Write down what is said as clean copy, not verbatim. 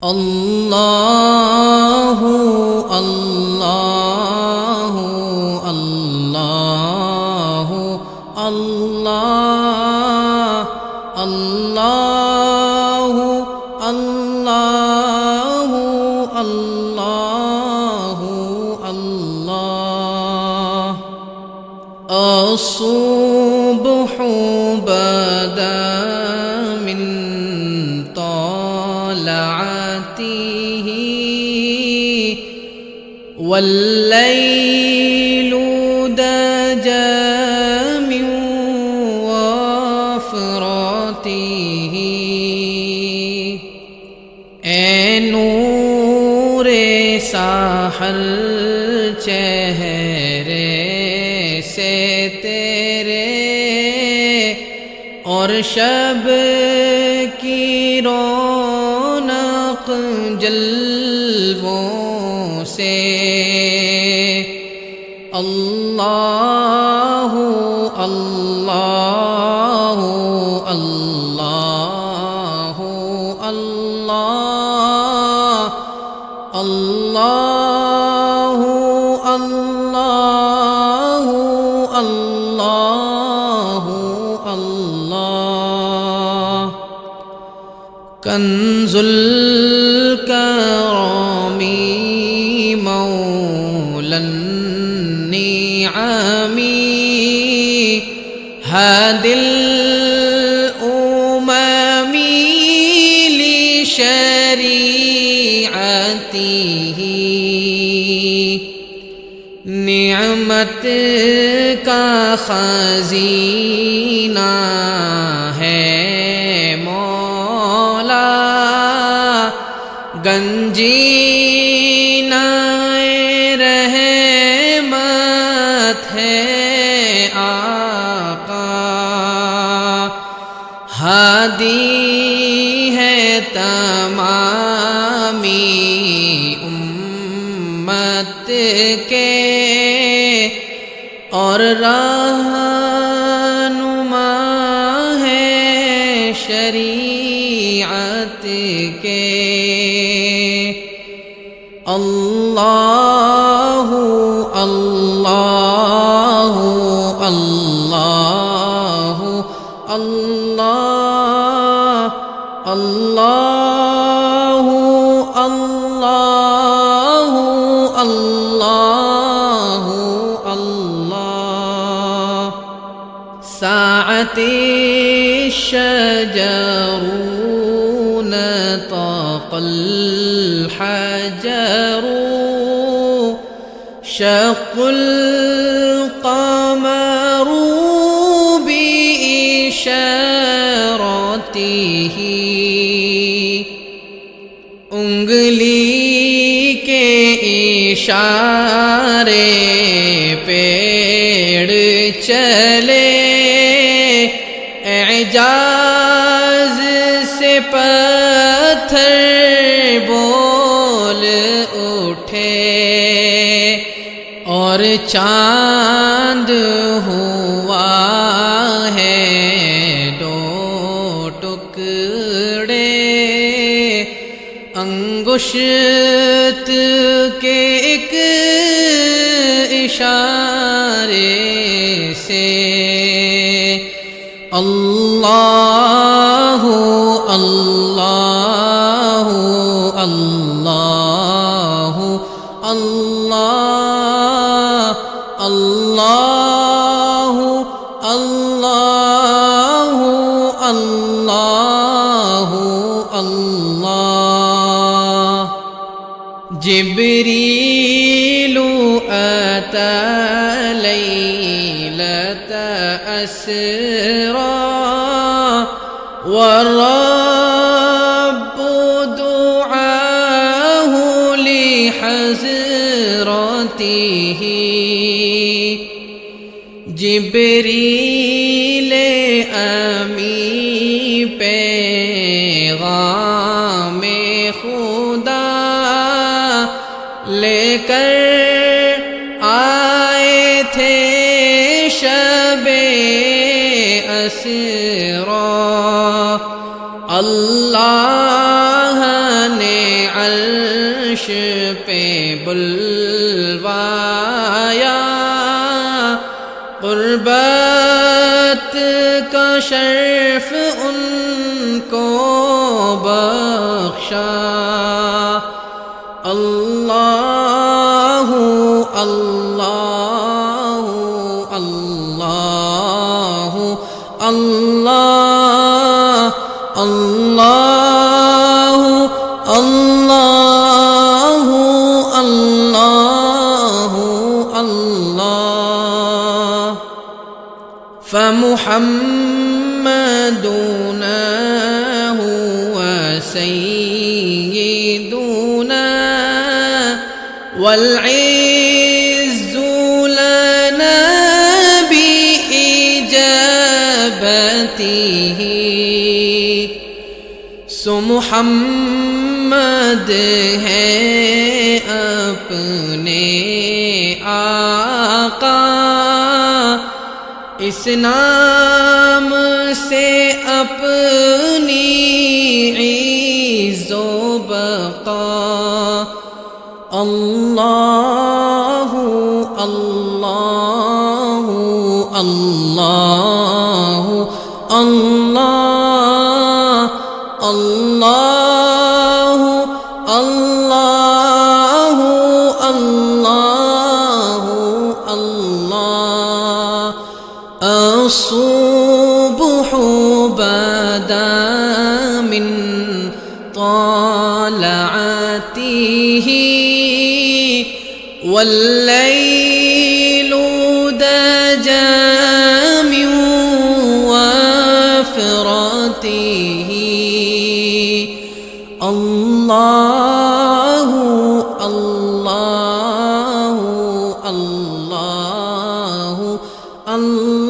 الله الله الله الله الله الله الله الله الصبح بدا من طلعته والليل دجى من وفرته ऐ नूरे साहर चेहरे से तेरे और शब की रौनक जल्वों से अल्लाह अल्लाह अल्लाह अल्लाह अल्लाह अल्लाह अल्लाह अल्लाह कंजुल करामी मौलन निआमी हादिल उममी लिशरीअतिही निअमत का खजीना है मौला गंजीना रहमत है आका हादी है तमामी उम्मत के और रहनुमा है शरीअत के अल्लाह अल्लाह अल्लाह अल्लाह अल्लाह अल्लाह अल्लाह अल्लाह साअते शजरून तक़ल हजरू शक़ुल क़मरू बिइशारतिही उंगली के इशारे पेड़ चले एजाज से पत्थर बोल उठे और चांद हुआ है दो टुकड़े अंगुष्त के एक इशारे से अल्लाह अल्लाह अल्लाह अल्लाह अल्लाह अल्लाह अल्लाह अल्लाह जिब्रीलु अता लैलत अस्रा वरब्बु दुआहु लिहज़रतिही जिब्रील अमी पैगाम खुदा लेकर आए थे शबे असरा अल्लाह ने अर्श पे बुलवाया, क़ुर्बत का शर्फ उनको बख्शा। अल्लाहु अल्लाहु अल्लाहु अल्लाह अल्लाहु अल्लाहु अल्लाहु अल्लाह। फमुहम्मदुना हुवा सय्यिदुना वल इज़्ज़ु लना बिइजाबतिही। सो मुहम्मद है अपने आका, इस नाम से अपनी इज़्ज़ो बक़ा। अल्लाहु अल्लाहु अल्लाहु अल्लाह अल्लाहु अल्लाहु अल्लाहु अल्लाह। अस्सुब्हु बदा मिन तलअतिही वल्लैलु दजा मिन वफ़रतिही। अल्लाहु अल्लाहु अल्लाहु अल्लाह।